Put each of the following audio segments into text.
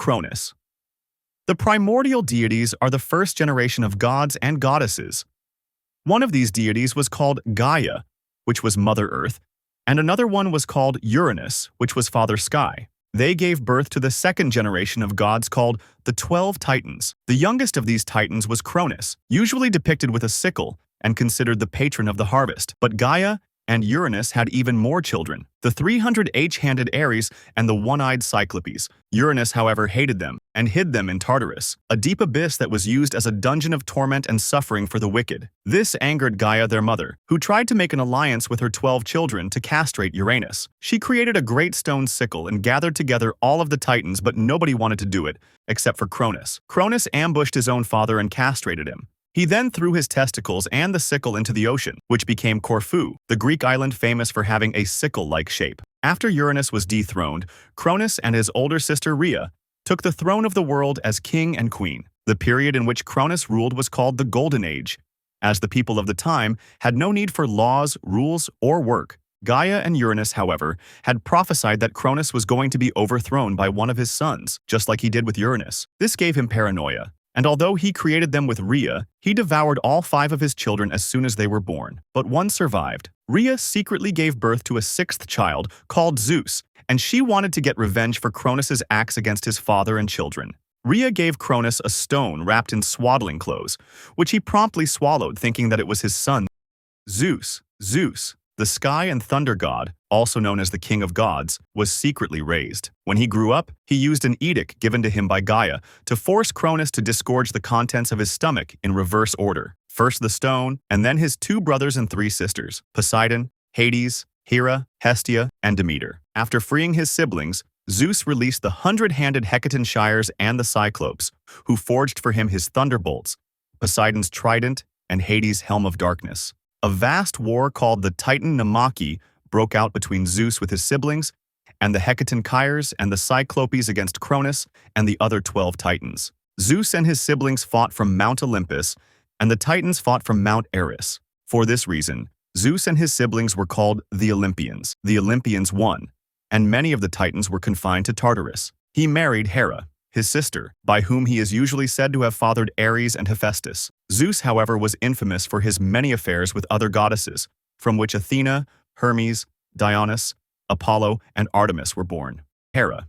Cronus. The primordial deities are the first generation of gods and goddesses. One of these deities was called Gaia, which was Mother Earth, and another one was called Uranus, which was Father Sky. They gave birth to the second generation of gods called the 12 Titans. The youngest of these Titans was Cronus, usually depicted with a sickle and considered the patron of the harvest. But Gaia and Uranus had even more children, the 300 H-handed Ares and the one-eyed Cyclopes. Uranus, however, hated them and hid them in Tartarus, a deep abyss that was used as a dungeon of torment and suffering for the wicked. This angered Gaia, their mother, who tried to make an alliance with her 12 children to castrate Uranus. She created a great stone sickle and gathered together all of the Titans, but nobody wanted to do it, except for Cronus. Cronus ambushed his own father and castrated him. He then threw his testicles and the sickle into the ocean, which became Corfu, the Greek island famous for having a sickle-like shape. After Uranus was dethroned, Cronus and his older sister Rhea took the throne of the world as king and queen. The period in which Cronus ruled was called the Golden Age, as the people of the time had no need for laws, rules, or work. Gaia and Uranus, however, had prophesied that Cronus was going to be overthrown by one of his sons, just like he did with Uranus. This gave him paranoia. And although he created them with Rhea, he devoured all 5 of his children as soon as they were born. But one survived. Rhea secretly gave birth to a 6th child called Zeus, and she wanted to get revenge for Cronus's acts against his father and children. Rhea gave Cronus a stone wrapped in swaddling clothes, which he promptly swallowed, thinking that it was his son. Zeus, the sky and thunder god, also known as the king of gods, was secretly raised. When he grew up, he used an edict given to him by Gaia to force Cronus to disgorge the contents of his stomach in reverse order. First the stone, and then his 2 brothers and 3 sisters, Poseidon, Hades, Hera, Hestia, and Demeter. After freeing his siblings, Zeus released the 100-handed Hecaton Shires and the Cyclopes, who forged for him his thunderbolts, Poseidon's trident, and Hades' helm of darkness. A vast war called the Titan Naumachie broke out between Zeus with his siblings and the Hecaton Kyres and the Cyclopes against Cronus and the other 12 Titans. Zeus and his siblings fought from Mount Olympus, and the Titans fought from Mount Eris. For this reason, Zeus and his siblings were called the Olympians. The Olympians won, and many of the Titans were confined to Tartarus. He married Hera, his sister, by whom he is usually said to have fathered Ares and Hephaestus. Zeus, however, was infamous for his many affairs with other goddesses, from which Athena, Hermes, Dionysus, Apollo, and Artemis were born. Hera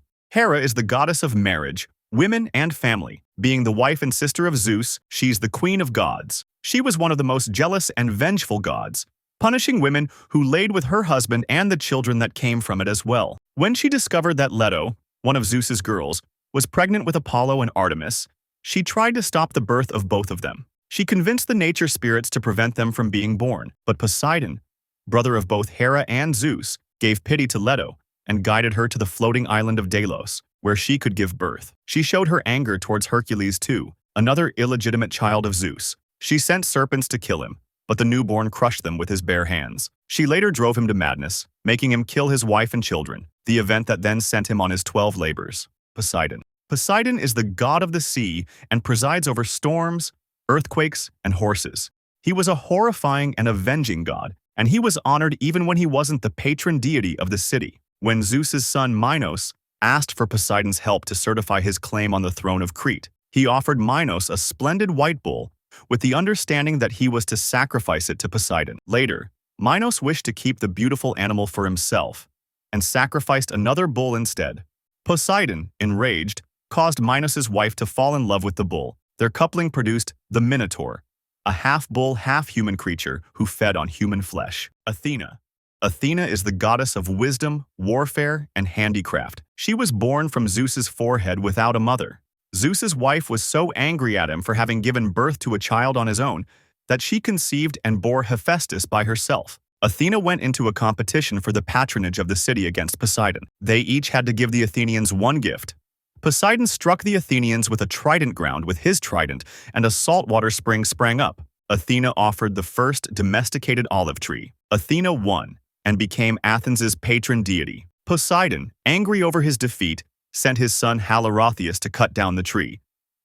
is the goddess of marriage, women, and family. Being the wife and sister of Zeus, she's the queen of gods. She was one of the most jealous and vengeful gods, punishing women who laid with her husband and the children that came from it as well. When she discovered that Leto, one of Zeus's girls, was pregnant with Apollo and Artemis, she tried to stop the birth of both of them. She convinced the nature spirits to prevent them from being born, but Poseidon, brother of both Hera and Zeus, gave pity to Leto and guided her to the floating island of Delos, where she could give birth. She showed her anger towards Hercules too, another illegitimate child of Zeus. She sent serpents to kill him, but the newborn crushed them with his bare hands. She later drove him to madness, making him kill his wife and children, the event that then sent him on his 12 labors. Poseidon is the god of the sea and presides over storms, earthquakes, and horses. He was a horrifying and avenging god, and he was honored even when he wasn't the patron deity of the city. When Zeus's son Minos asked for Poseidon's help to certify his claim on the throne of Crete, he offered Minos a splendid white bull, with the understanding that he was to sacrifice it to Poseidon. Later, Minos wished to keep the beautiful animal for himself, and sacrificed another bull instead. Poseidon, enraged, caused Minos's wife to fall in love with the bull. Their coupling produced the Minotaur, a half-bull, half-human creature who fed on human flesh. Athena is the goddess of wisdom, warfare, and handicraft. She was born from Zeus's forehead without a mother. Zeus's wife was so angry at him for having given birth to a child on his own that she conceived and bore Hephaestus by herself. Athena went into a competition for the patronage of the city against Poseidon. They each had to give the Athenians one gift. Poseidon struck the Athenians with a trident ground with his trident, and a saltwater spring sprang up. Athena offered the first domesticated olive tree. Athena won and became Athens' patron deity. Poseidon, angry over his defeat, sent his son Halorotheus to cut down the tree.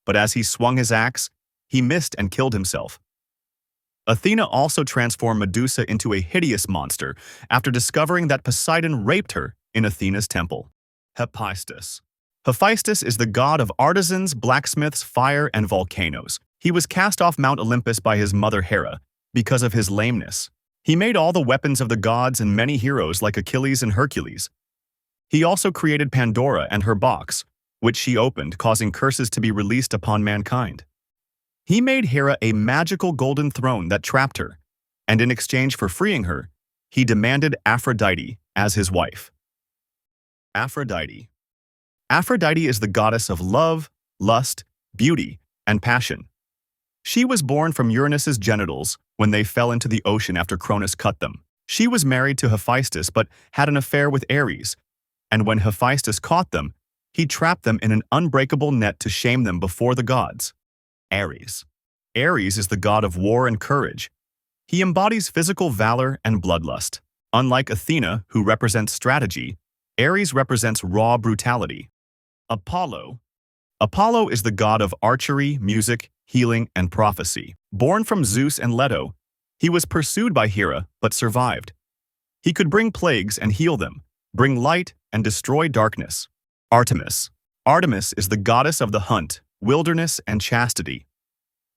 But as he swung his axe, he missed and killed himself. Athena also transformed Medusa into a hideous monster after discovering that Poseidon raped her in Athena's temple. Hephaestus Hephaestus is the god of artisans, blacksmiths, fire, and volcanoes. He was cast off Mount Olympus by his mother Hera because of his lameness. He made all the weapons of the gods and many heroes like Achilles and Hercules. He also created Pandora and her box, which she opened, causing curses to be released upon mankind. He made Hera a magical golden throne that trapped her, and in exchange for freeing her, he demanded Aphrodite as his wife. Aphrodite. Aphrodite is the goddess of love, lust, beauty, and passion. She was born from Uranus's genitals when they fell into the ocean after Cronus cut them. She was married to Hephaestus but had an affair with Ares, and when Hephaestus caught them, he trapped them in an unbreakable net to shame them before the gods. Ares. Ares is the god of war and courage. He embodies physical valor and bloodlust. Unlike Athena, who represents strategy, Ares represents raw brutality. Apollo. Apollo is the god of archery, music, healing, and prophecy. Born from Zeus and Leto, he was pursued by Hera but survived. He could bring plagues and heal them, bring light and destroy darkness. Artemis. Artemis is the goddess of the hunt, wilderness, and chastity.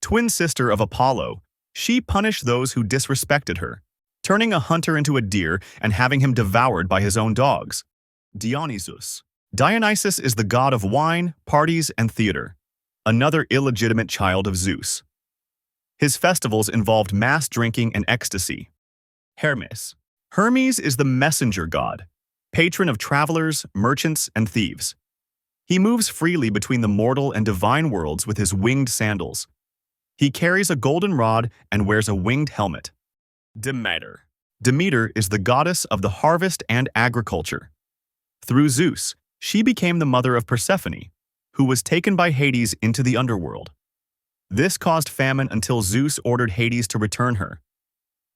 Twin sister of Apollo, she punished those who disrespected her, turning a hunter into a deer and having him devoured by his own dogs. Dionysus. Dionysus is the god of wine, parties, and theater, another illegitimate child of Zeus. His festivals involved mass drinking and ecstasy. Hermes. Hermes is the messenger god, patron of travelers, merchants, and thieves. He moves freely between the mortal and divine worlds with his winged sandals. He carries a golden rod and wears a winged helmet. Demeter. Demeter is the goddess of the harvest and agriculture. Through Zeus, she became the mother of Persephone, who was taken by Hades into the underworld. This caused famine until Zeus ordered Hades to return her.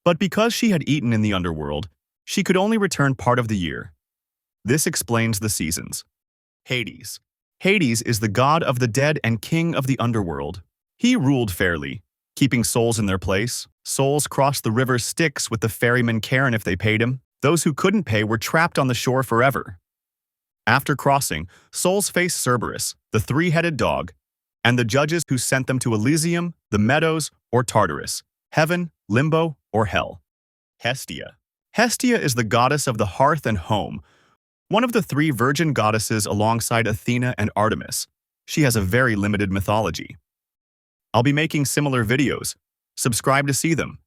But because she had eaten in the underworld, she could only return part of the year. This explains the seasons. Hades. Hades is the god of the dead and king of the underworld. He ruled fairly, keeping souls in their place. Souls crossed the river Styx with the ferryman Charon if they paid him. Those who couldn't pay were trapped on the shore forever. After crossing, souls faced Cerberus, the three-headed dog, and the judges who sent them to Elysium, the Meadows, or Tartarus, heaven, limbo, or hell. Hestia. Hestia is the goddess of the hearth and home, one of the three virgin goddesses alongside Athena and Artemis. She has a very limited mythology. I'll be making similar videos. Subscribe to see them.